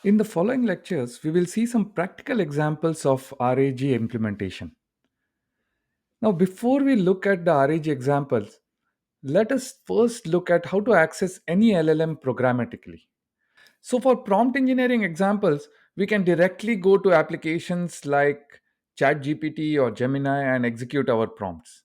In the following lectures, we will see some practical examples of RAG implementation. Now, before we look at the RAG examples, let us first look at how to access any LLM programmatically. So, for prompt engineering examples, we can directly go to applications like ChatGPT or Gemini and execute our prompts.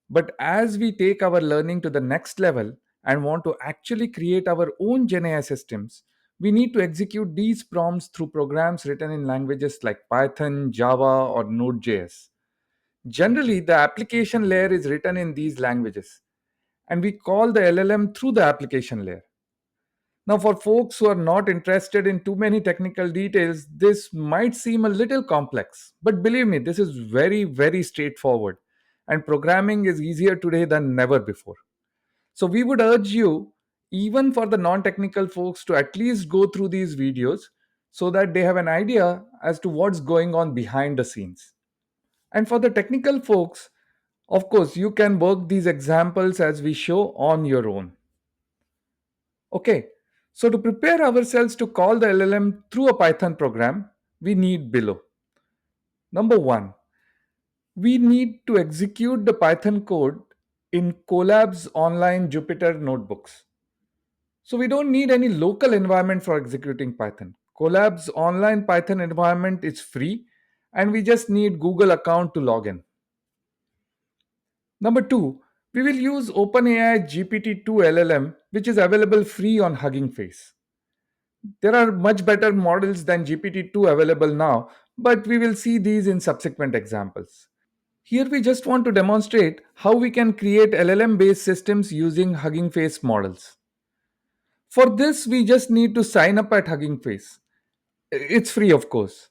But as we take our learning to the next level and want to actually create our own GenAI systems, we need to execute these prompts through programs written in languages like Python, Java, or Node.js. Generally, the application layer is written in these languages, and we call the LLM through the application layer. Now, for folks who are not interested in too many technical details, this might seem a little complex. But believe me, this is very, very straightforward. And programming is easier today than never before. So, we would urge you, even for the non technical folks, to at least go through these videos so that they have an idea as to what's going on behind the scenes. And for the technical folks, of course, you can work these examples as we show on your own. Okay, so to prepare ourselves to call the LLM through a Python program, we need below. Number one, we need to execute the Python code in Colab's online Jupyter notebooks. So we don't need any local environment for executing Python. Colab's online Python environment is free and we just need Google account to log in. Number two, we will use OpenAI GPT-2 LLM, which is available free on Hugging Face. There are much better models than GPT-2 available now, but we will see these in subsequent examples. Here we just want to demonstrate how we can create LLM based systems using Hugging Face models. For this, we just need to sign up at Hugging Face. It's free, of course.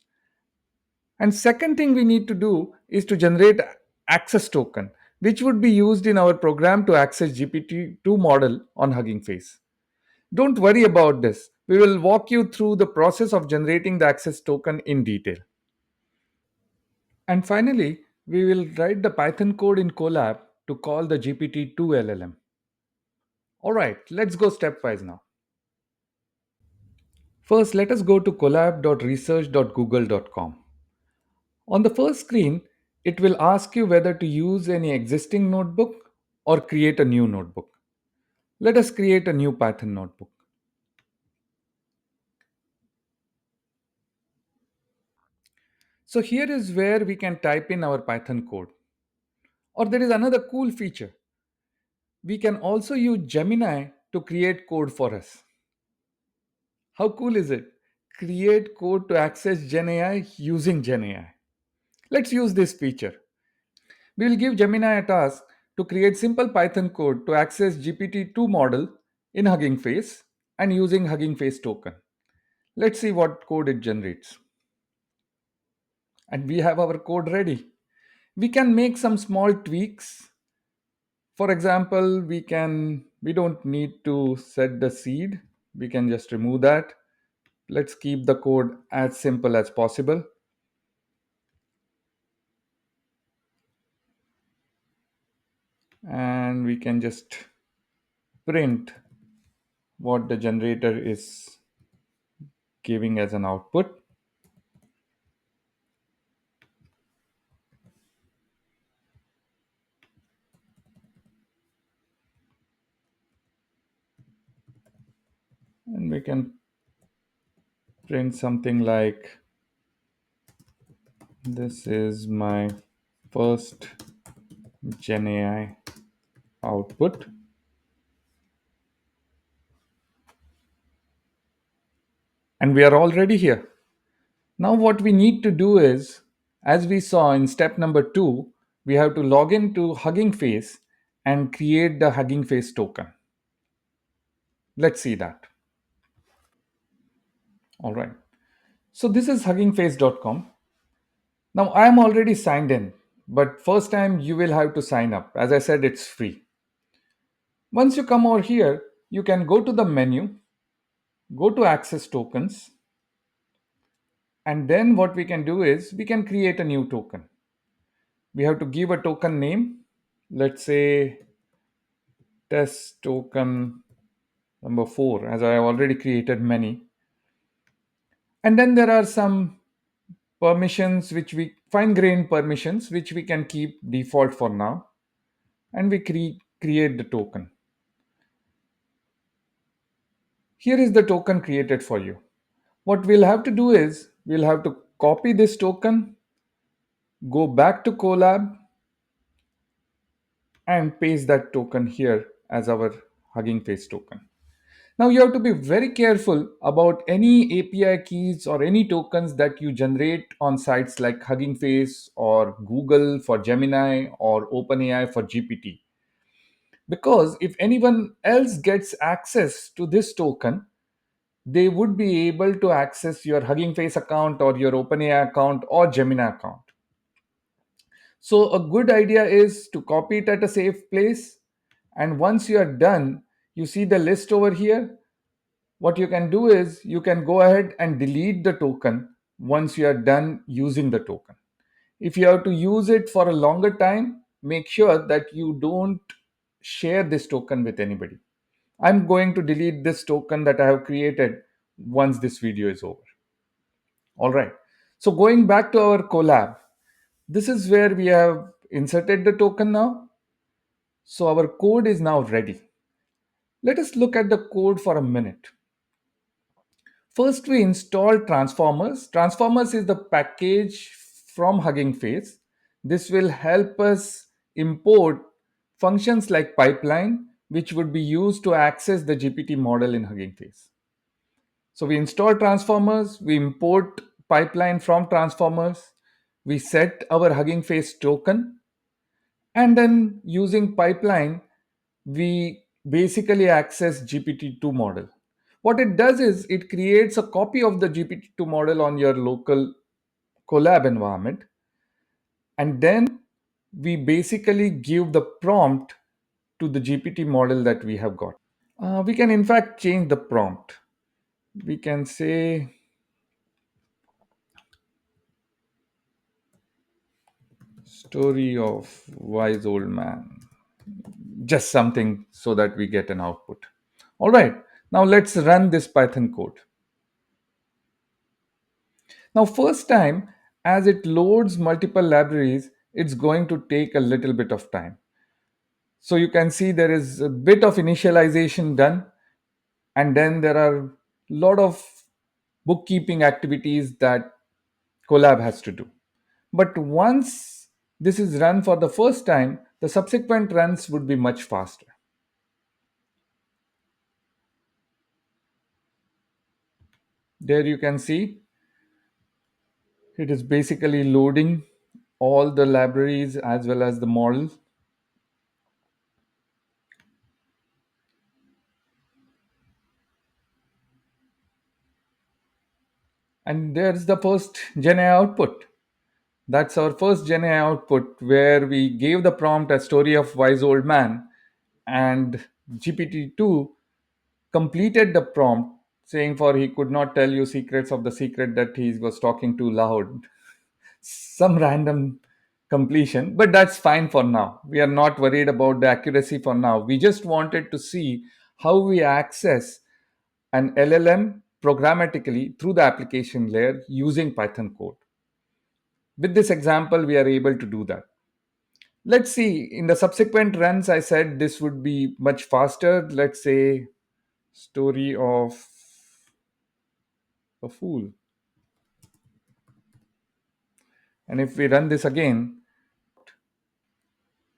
And second thing we need to do is to generate access token, which would be used in our program to access GPT-2 model on Hugging Face. Don't worry about this. We will walk you through the process of generating the access token in detail. And finally, we will write the Python code in Colab to call the GPT-2 LLM. All right, let's go stepwise now. First, let us go to colab.research.google.com. On the first screen, it will ask you whether to use any existing notebook or create a new notebook. Let us create a new Python notebook. So here is where we can type in our Python code. Or there is another cool feature. We can also use Gemini to create code for us. How cool is it? Create code to access GenAI using GenAI. Let's use this feature. We will give Gemini a task to create simple Python code to access GPT-2 model in Hugging Face and using Hugging Face token. Let's see what code it generates. And we have our code ready. We can make some small tweaks. For example, we don't need to set the seed. We can just remove that. Let's keep the code as simple as possible. And we can just print what the generator is giving as an output. And we can print something like, this is my first GenAI output. And we are already here. Now what we need to do is, as we saw in step number 2, we have to log into Hugging Face and create the Hugging Face token. Let's see that. All right. So this is huggingface.com. Now I am already signed in, but first time you will have to sign up. As I said, it's free. Once you come over here, you can go to the menu, go to access tokens, and then what we can do is we can create a new token. We have to give a token name. Let's say test token number 4, as I have already created many. And then there are some permissions which we fine grained permissions which we can keep default for now, and we create the token. Here is the token created for you. What we'll have to do is we'll have to copy this token, go back to Colab, and paste that token here as our Hugging Face token. Now you have to be very careful about any API keys or any tokens that you generate on sites like Hugging Face or Google for Gemini or OpenAI for GPT. Because if anyone else gets access to this token, they would be able to access your Hugging Face account or your OpenAI account or Gemini account. So, a good idea is to copy it at a safe place. And once you are done, you see the list over here. What you can do is you can go ahead and delete the token once you are done using the token. If you have to use it for a longer time, make sure that you don't share this token with anybody. I'm going to delete this token that I have created once this video is over. All right. So going back to our collab, this is where we have inserted the token now. So our code is now ready. Let us look at the code for a minute. First, we install transformers. Transformers is the package from Hugging Face. This will help us import functions like pipeline, which would be used to access the GPT model in Hugging Face. So we install transformers, we import pipeline from transformers, we set our Hugging Face token, and then using pipeline, we basically access GPT-2 model. What it does is it creates a copy of the GPT-2 model on your local collab environment, and then we basically give the prompt to the GPT model that we have got. We can in fact change the prompt. We can say story of wise old man, just something so that we get an output. All right, now let's run this Python code. Now, first time, as it loads multiple libraries, it's going to take a little bit of time. So you can see there is a bit of initialization done, and then there are a lot of bookkeeping activities that Colab has to do. But once this is run for the first time, the subsequent runs would be much faster. There you can see it is basically loading all the libraries as well as the model. And there's the first GenAI output. That's our first GenAI output where we gave the prompt a story of wise old man, and GPT-2 completed the prompt saying for he could not tell you secrets of the secret that he was talking too loud. Some random completion, but that's fine for now. We are not worried about the accuracy for now. We just wanted to see how we access an LLM programmatically through the application layer using Python code. With this example, we are able to do that. Let's see, in the subsequent runs, I said this would be much faster. Let's say story of a fool. And if we run this again,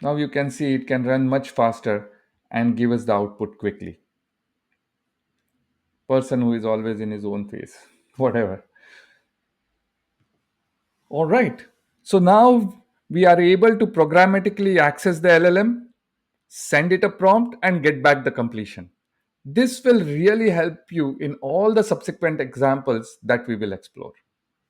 now you can see it can run much faster and give us the output quickly. Person who is always in his own face, whatever. All right. So now we are able to programmatically access the LLM, send it a prompt, and get back the completion. This will really help you in all the subsequent examples that we will explore.